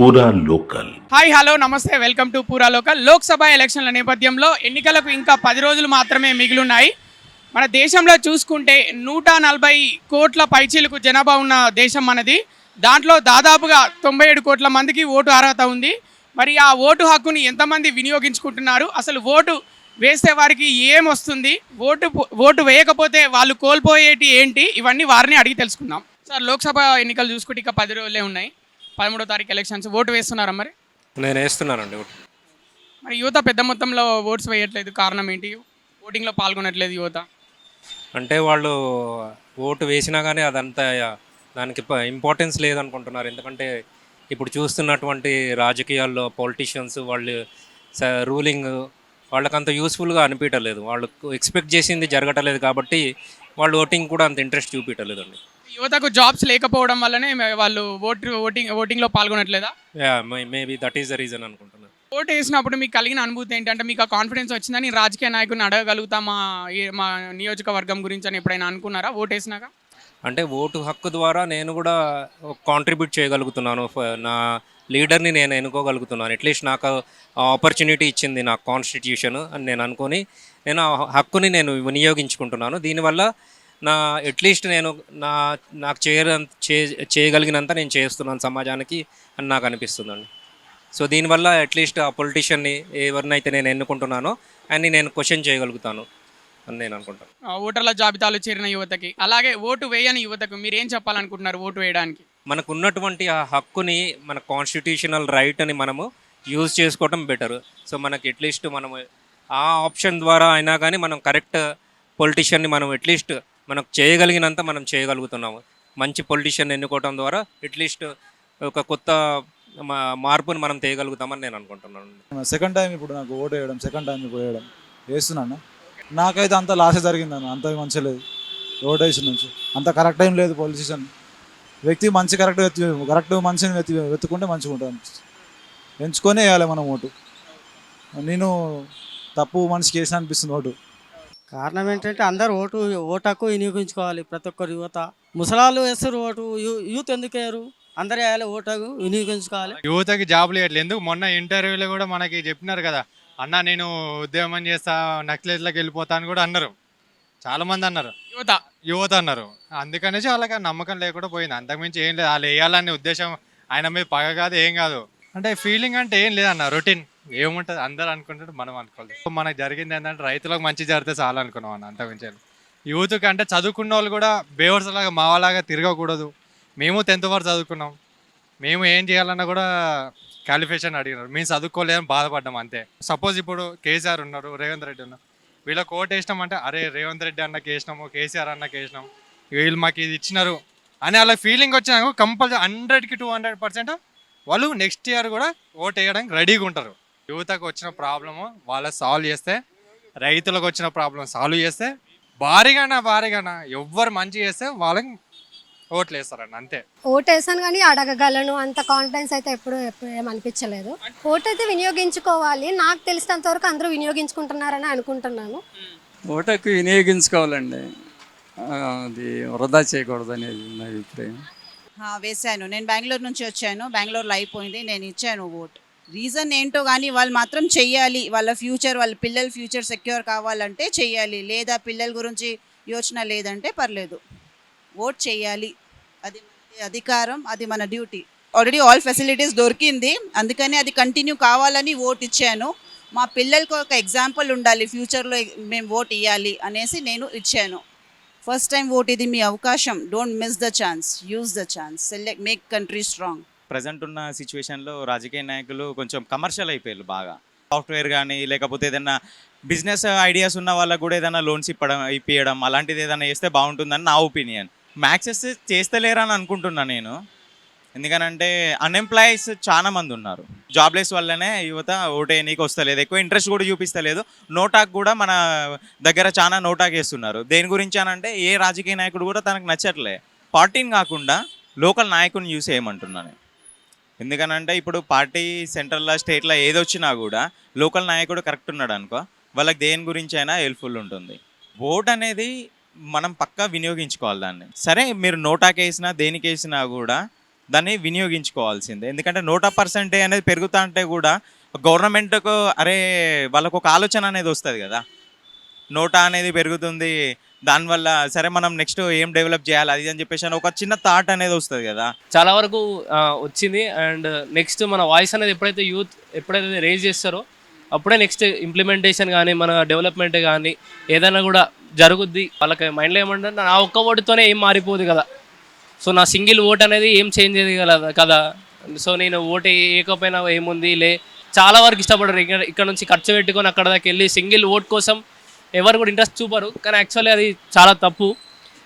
పూరా local. Hi hello నమస్తే, welcome to పూరా లోకల్. లోక్సభ ఎలక్షన్ల నేపథ్యంలో ఎన్నికలకు ఇంకా 10 రోజులు మాత్రమే మిగిలిన్నాయి. మన దేశంలో చూసుకుంటే 140 కోట్ల పైచీలకు జనాభా ఉన్న దేశం మనది. దాంట్లో దాదాపుగా 97 కోట్ల మందికి ఓటు అర్హత ఉంది. మరి ఆ ఓటు హక్కుని ఎంతమంది వినియోగించుకుంటున్నారు, అసలు ఓటు వేస్తే వారికి ఏం వస్తుంది, ఓటు వేయకపోతే వాళ్ళు కోల్పోయేటి ఏంటి, ఇవన్నీ వారిని అడిగి తెలుసుకుందాం. సార్, లోక్సభ ఎన్నికలు చూసుకుంటే ఇంకా 10 రోజులే ఉన్నాయి. 13వ తారీఖు ఎలక్షన్స్. ఓటు వేస్తున్నారా మరి? నేను వేస్తున్నానండి. మరి యువత పెద్ద మొత్తంలో ఓట్స్ వేయట్లేదు, కారణం ఏంటి? ఓటింగ్లో పాల్గొనట్లేదు యువత. అంటే వాళ్ళు ఓటు వేసినా కానీ అదంతా దానికి ఇంపార్టెన్స్ లేదనుకుంటున్నారు. ఎందుకంటే ఇప్పుడు చూస్తున్నటువంటి రాజకీయాల్లో పొలిటీషియన్స్ వాళ్ళు రూలింగ్ వాళ్ళకంత యూస్ఫుల్గా అనిపించలేదు. వాళ్ళు ఎక్స్పెక్ట్ చేసింది జరగటలేదు కాబట్టి వాళ్ళు ఓటింగ్ కూడా అంత ఇంట్రెస్ట్ చూపించలేదండి. యువతకు జాబ్స్ లేకపోవడం వల్లనే వాళ్ళు ఓటింగ్లో పాల్గొనట్లేదా? Maybe that is the reason అనుకుంటున్నాను. ఓటు వేసినప్పుడు మీకు కలిగిన అనుభూతి ఏంటంటే, మీకు ఆ కాన్ఫిడెన్స్ వచ్చిందని రాజకీయ నాయకుని అడగగలుగుతా మా నియోజకవర్గం గురించి అని ఎప్పుడైనా అనుకున్నారా ఓటు వేసినాక? అంటే ఓటు హక్కు ద్వారా నేను కూడా కాంట్రిబ్యూట్ చేయగలుగుతున్నాను. నా లీడర్ని నేను ఎన్నుకోగలుగుతున్నాను. అట్లీస్ట్ నాకు ఆపర్చునిటీ ఇచ్చింది నా కాన్స్టిట్యూషన్ అని నేను అనుకొని నేను ఆ హక్కుని నేను వినియోగించుకుంటున్నాను. దీనివల్ల అట్లీస్ట్ నేను నాకు చేయగలిగినంత నేను చేస్తున్నాను సమాజానికి అని నాకు అనిపిస్తుందండి. సో దీనివల్ల అట్లీస్ట్ ఆ పొలిటీషియన్ని ఎవరినైతే నేను ఎన్నుకుంటున్నానో అని నేను క్వశ్చన్ చేయగలుగుతాను అని నేను అనుకుంటాను. ఓటర్ల జాబితాలో చేరిన యువతకి, అలాగే ఓటు వేయని యువతకు మీరు ఏం చెప్పాలనుకుంటున్నారు ఓటు వేయడానికి? మనకు ఉన్నటువంటి ఆ హక్కుని, మన కాన్స్టిట్యూషనల్ రైట్ అని మనము యూజ్ చేసుకోవడం బెటర్. సో మనకి అట్లీస్ట్ మనము ఆ ఆప్షన్ ద్వారా అయినా కానీ మనం కరెక్ట్ పొలిటీషియన్ని మనం అట్లీస్ట్ మనకు చేయగలిగినంత మనం చేయగలుగుతున్నాము. మంచి పొలిటీషియన్ ఎన్నుకోవడం ద్వారా అట్లీస్ట్ ఒక కొత్త మార్పుని మనం తేయగలుగుతామని నేను అనుకుంటున్నాను. సెకండ్ టైం ఇప్పుడు నాకు ఓటు వేయడం, సెకండ్ టైం ఇప్పుడు వేయడం వేస్తున్నాను. నాకైతే అంత లాసే జరిగిందన్న, అంత మంచిగా లేదు. ఓటు వేసిన నుంచి అంత కరెక్ట్ టైం లేదు. పొలిటీషియన్ వ్యక్తి మంచి కరెక్ట్ మనిషిని వెతుకుంటే మంచిగా ఉంటుంది. ఎంచుకొని వేయాలి మనం ఓటు. నేను తప్పు మనిషికి వేసిన అనిపిస్తుంది ఓటు. కారణం ఏంటంటే అందరూ ఓటు హక్కు వినియోగించుకోవాలి. ప్రతి ఒక్కరు యువత, ముసలాళ్ళు వేస్తారు ఓటు, యూత్ ఎందుకు వేయరు? అందరూ వేయాలి, ఓటు హక్కు వినియోగించుకోవాలి. యువతకి జాబులు ఇవ్వట్లేదు. ఎందుకు? మొన్న ఇంటర్వ్యూలో కూడా మనకి చెప్పినారు కదా, అన్న నేను ఉద్యమం చేస్తా, నక్సలైట్లకు వెళ్ళిపోతా అని కూడా అన్నారు. చాలా మంది అన్నారు, యువత అన్నారు. అందుకనేసి వాళ్ళకి నమ్మకం లేకుండా పోయింది. అంతకుమించి ఏం లేదు. వాళ్ళు వేయాలనే ఉద్దేశం, ఆయన మీద పగ కాదు, ఏం కాదు. అంటే ఫీలింగ్ అంటే ఏం లేదన్న, రొటీన్ ఏముంటుంది. అందరు అనుకుంటారు, మనం అనుకోలేదు. మనకు జరిగింది ఏంటంటే రైతులకు మంచి జరిగితే చాలా అనుకున్నాం అన్న, అంతకుమించి. యూత్కి అంటే చదువుకున్న వాళ్ళు కూడా బేవర్స్ లాగా మావాలాగా తిరగకూడదు. మేము 10th వరకు చదువుకున్నాం. మేము ఏం చేయాలన్నా కూడా క్వాలిఫికేషన్ అడిగినారు. మేము చదువుకోలేదని బాధపడ్డాం అంతే. సపోజ్ ఇప్పుడు కేసీఆర్ ఉన్నారు, రేవంత్ రెడ్డి ఉన్నారు. వీళ్ళకి ఓటు వేసినాం అంటే, అరే రేవంత్ రెడ్డి అన్నకి వేసినాము, కేసీఆర్ అన్నకి వేసినాం, వీళ్ళు మాకు ఇది ఇచ్చినారు అని అలా ఫీలింగ్ వచ్చినాక కంపల్సరీ 100కి 200% వాళ్ళు నెక్స్ట్ ఇయర్ కూడా ఓటు వేయడానికి రెడీగా ఉంటారు. యువతకు వచ్చిన ప్రాబ్లము వాళ్ళ సాల్వ్ చేస్తే, రైతులకు వచ్చిన ప్రాబ్లం సాల్వ్ చేస్తే, భారీగానా ఎవ్వరు మంచి చేస్తే వాళ్ళకి ఓట్లు వేస్తారండి, అంతే. ఓటు వేసాను కానీ అడగగలను అంత కాన్ఫిడెన్స్ అయితే ఎప్పుడు ఏమనిపించలేదు. ఓటు అయితే వినియోగించుకోవాలి. నాకు తెలిసినంత వరకు అందరూ వినియోగించుకుంటున్నారని అనుకుంటున్నాను. ఓటుకు వినియోగించుకోవాలండి, అది వృధా చేయకూడదు అనేది నా అభిప్రాయం. వేశాను. నేను బెంగళూరు నుంచి వచ్చాను. బెంగళూరులో అయిపోయింది, నేను ఇచ్చాను ఓటు. రీజన్ ఏంటో కానీ వాళ్ళు మాత్రం చెయ్యాలి. వాళ్ళ ఫ్యూచర్, వాళ్ళ పిల్లల ఫ్యూచర్ సెక్యూర్ కావాలంటే చెయ్యాలి. లేదా పిల్లల గురించి యోచన లేదంటే పర్లేదు, ఓట్ చేయాలి. అది మన అధికారం, అది మన డ్యూటీ. ఆల్రెడీ ఆల్ ఫెసిలిటీస్ దొరికింది, అందుకని అది కంటిన్యూ కావాలని ఓట్ ఇచ్చాను. మా పిల్లలకు ఒక ఎగ్జాంపుల్ ఉండాలి, ఫ్యూచర్లో మేము ఓట్ ఇవ్వాలి అనేసి నేను ఇచ్చాను. ఫస్ట్ టైం ఓట్, ఇది మీ అవకాశం. Don't miss the chance, use the chance, select, make country strong. Present ఉన్న సిచ్యువేషన్లో రాజకీయ నాయకులు కొంచెం కమర్షియల్ అయిపోయారు బాగా. సాఫ్ట్వేర్ కానీ లేకపోతే ఏదైనా బిజినెస్ ఐడియాస్ ఉన్న వాళ్ళకు కూడా ఏదైనా లోన్స్ ఇప్పించడం అలాంటిది ఏదైనా చేస్తే బాగుంటుందని నా ఒపీనియన్. మ్యాక్సెస్ చేస్తలేరని అనుకుంటున్నా నేను. ఎందుకనంటే అన్ఎంప్లాయీస్ చాలా మంది ఉన్నారు. జాబ్లెస్ వల్లనే యువత ఓటే నీకు వస్తలేదు, ఎక్కువ ఇంట్రెస్ట్ కూడా చూపిస్తలేదు. నోటాక్ కూడా మన దగ్గర చాలా నోటాక్ వేస్తున్నారు. దేని గురించి అనంటే ఏ రాజకీయ నాయకుడు కూడా తనకు నచ్చట్లే. పార్టీని కాకుండా లోకల్ నాయకుని చూసి ఏమంటున్నాను. ఎందుకనంటే ఇప్పుడు పార్టీ సెంట్రల్లో స్టేట్లో ఏదొచ్చినా కూడా లోకల్ నాయకుడు కరెక్ట్ ఉన్నాడు అనుకో, వాళ్ళకి దేని గురించి అయినా హెల్ప్ఫుల్ ఉంటుంది. ఓట్ అనేది మనం పక్కా వినియోగించుకోవాలి దాన్ని. సరే మీరు నోటాకేసినా దేనికి వేసినా కూడా దాన్ని వినియోగించుకోవాల్సిందే. ఎందుకంటే 100% అనేది పెరుగుతా అంటే కూడా గవర్నమెంట్కు అరే వాళ్ళకు ఒక ఆలోచన అనేది వస్తుంది కదా, నోటా అనేది పెరుగుతుంది, దానివల్ల సరే మనం నెక్స్ట్ ఏం డెవలప్ చేయాలి అది అని చెప్పేసి ఒక చిన్న థాట్ అనేది వస్తుంది కదా. చాలా వరకు వచ్చింది. అండ్ నెక్స్ట్ మన వాయిస్ అనేది ఎప్పుడైతే రేజ్ చేస్తారో అప్పుడే నెక్స్ట్ ఇంప్లిమెంటేషన్ కానీ మన డెవలప్మెంట్ కానీ ఏదైనా కూడా జరుగుద్ది. వాళ్ళకి మైండ్లో ఏమంటే నా ఒక్క ఓటుతోనే ఏం మారిపోదు కదా, సో నా సింగిల్ ఓట్ అనేది ఏం చేంజ్ అయ్యేది కదా. సో నేను ఓటు వేయకపోయినా ఏముంది చాలా వరకు ఇష్టపడరు. ఇక్కడ నుంచి ఖర్చు పెట్టుకొని అక్కడ దాకా వెళ్ళి సింగిల్ ఓట్ కోసం ఎవరు కూడా ఇంట్రెస్ట్ చూపరు, కానీ యాక్చువల్లీ అది చాలా తప్పు.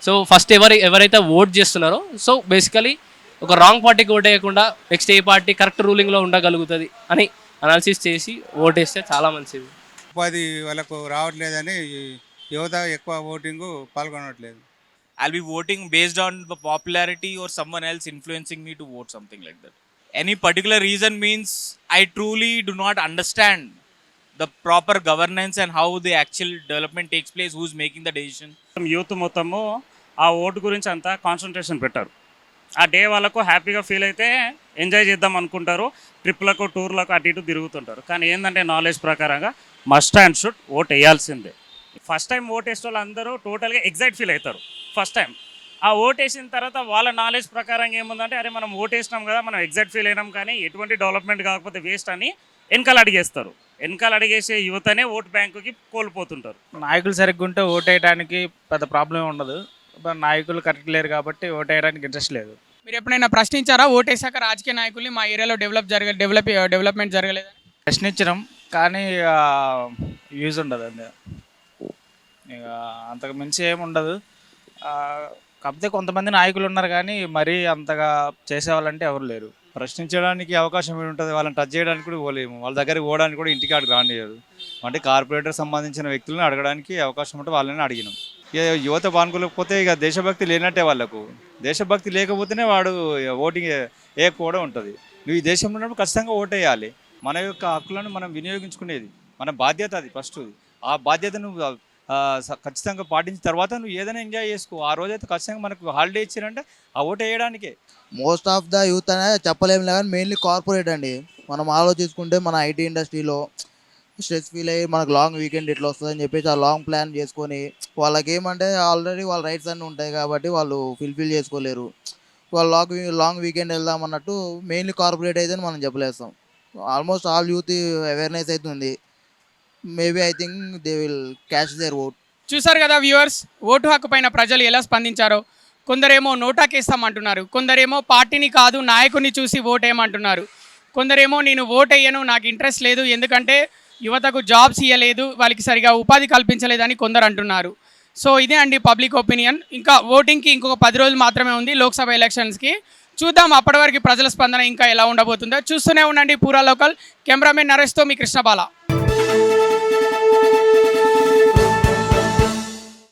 సో ఫస్ట్ ఎవరైతే ఓట్ చేస్తున్నారో సో బేసికలీ ఒక రాంగ్ పార్టీకి ఓట్ వేయకుండా నెక్స్ట్ ఏ పార్టీ కరెక్ట్ రూలింగ్లో ఉండగలుగుతుంది అని అనాలిసిస్ చేసి ఓటేస్తే చాలా మంచిది. ఉపాధి వాళ్ళకు రావట్లేదని యువత ఎక్కువ voting పాల్గొనట్లేదు. I'll be voting based on the popularity or someone else influencing me to vote, something like that. Any particular reason means I truly do not understand the proper governance and how the actual development takes place, who's making the decision. Youth మొత్తము ఆ vote గురించి అంతా concentration పెట్టారు. ఆ day వాళ్ళకు హ్యాపీగా feel అయితే enjoy చేద్దాం అనుకుంటారు, ట్రిప్లకు టూర్లకు అటు ఇటు తిరుగుతుంటారు. కానీ ఏంటంటే నాలెడ్జ్ ప్రకారంగా మస్ట్ అండ్ షుడ్ ఓట్ వేయాల్సిందే. ఫస్ట్ టైం ఓట్ వేసే వాళ్ళు అందరూ టోటల్గా ఎగ్జైట్ ఫీల్ అవుతారు. ఫస్ట్ టైం ఆ ఓట్ వేసిన తర్వాత వాళ్ళ నాలెడ్జ్ ప్రకారంగా ఏముందంటే అరే మనం ఓట్ వేసినాం కదా, మనం ఎగ్జైట్ ఫీల్ అయినాం కానీ ఎటువంటి డెవలప్మెంట్ కాకపోతే వేస్ట్ అని వెనకాల అడిగేస్తారు. వెనకాల అడిగేసే యువతనే ఓట్ బ్యాంకుకి కోల్పోతుంటారు. నాయకులు సరిగ్గా ఉంటే ఓటు వేయడానికి పెద్ద ప్రాబ్లం ఉండదు, నాయకులు కరెక్ట్ లేరు కాబట్టి ఓటు వేయడానికి ఇంట్రెస్ట్ లేదు. మీరు ఎప్పుడైనా ప్రశ్నించారా ఓటేసాక రాజకీయ నాయకుల్ని మా ఏరియాలో డెవలప్మెంట్ జరగలేదని? ప్రశ్నించడం కానీ యూజ్ ఉండదు, అంతే. ఇక అంతకు మించి ఏమి ఉండదు. కాకపోతే కొంతమంది నాయకులు ఉన్నారు కానీ మరీ అంతగా చేసేవాళ్ళంటే ఎవరు లేరు. ప్రశ్నించడానికి అవకాశం ఉంటుంది, వాళ్ళని టచ్ చేయడానికి కూడా పోలేము, వాళ్ళ దగ్గరికి పోవడానికి కూడా ఇంటికి అడిగి రానియదు. అంటే కార్పొరేటర్ సంబంధించిన వ్యక్తులను అడగడానికి అవకాశం ఉంటే వాళ్ళని అడిగినాం. ఇక యువత పాల్గొనకపోతే ఇక దేశభక్తి లేనట్టే. వాళ్ళకు దేశభక్తి లేకపోతేనే వాడు ఓటింగ్ వేయకపోవడం ఉంటుంది. నువ్వు ఈ దేశంలో ఉన్నప్పుడు ఖచ్చితంగా ఓటు వేయాలి. మన యొక్క హక్కులను మనం వినియోగించుకునేది మన బాధ్యత. అది ఫస్ట్ ఆ బాధ్యత నువ్వు ఖచ్చితంగా పాటించిన తర్వాత నువ్వు ఏదైనా ఎంజాయ్ చేసుకో. ఆ రోజైతే ఖచ్చితంగా మనకు హాలిడే ఇచ్చారంటే ఆ ఓటు వేయడానికే. మోస్ట్ ఆఫ్ ద యూత్ అనేది చెప్పలేము కానీ మెయిన్లీ కార్పొరేట్ అండి. మనం ఆలోచించుకుంటే మన ఐటీ ఇండస్ట్రీలో స్ట్రెస్ ఫీల్ అయ్యి మనకు లాంగ్ వీకెండ్ ఇట్లా వస్తుందని చెప్పేసి ఆ లాంగ్ ప్లాన్ చేసుకొని వాళ్ళకి ఏమంటే ఆల్రెడీ వాళ్ళ రైట్స్ అన్నీ ఉంటాయి కాబట్టి వాళ్ళు ఫుల్ఫిల్ చేసుకోలేరు. వాళ్ళు లాంగ్ వీకెండ్ వెళ్దాం అన్నట్టు మెయిన్లీ కార్పొరేట్ అయితే మనం చెప్పలేస్తాం. ఆల్మోస్ట్ ఆల్ యూత్ అవేర్నెస్ అవుతుంది. Maybe I think they will catch their vote. చూసారు కదా వ్యూవర్స్, ఓటు హక్కు పైన ప్రజలు ఎలా స్పందించారో. కొందరేమో నోటాకేస్తామంటున్నారు, కొందరేమో పార్టీని కాదు నాయకుడిని చూసి ఓటేయమంటున్నారు, కొందరేమో నేను ఓటేయను నాకు ఇంట్రెస్ట్ లేదు ఎందుకంటే యువతకు జాబ్స్ ఇవ్వలేదు, వాళ్ళకి సరిగా ఉపాధి కల్పించలేదని కొందరు అంటున్నారు. సో ఇదే అండి పబ్లిక్ ఒపీనియన్. ఇంకా ఓటింగ్కి ఇంకొక 10 రోజులు మాత్రమే ఉంది లోక్సభ ఎలక్షన్స్కి. చూద్దాం అప్పటి వరకు ప్రజల స్పందన ఇంకా ఎలా ఉండబోతుందో. చూస్తూనే ఉండండి పూరా లోకల్. కెమెరామెన్ నరేష్తో మీ కృష్ణబాల.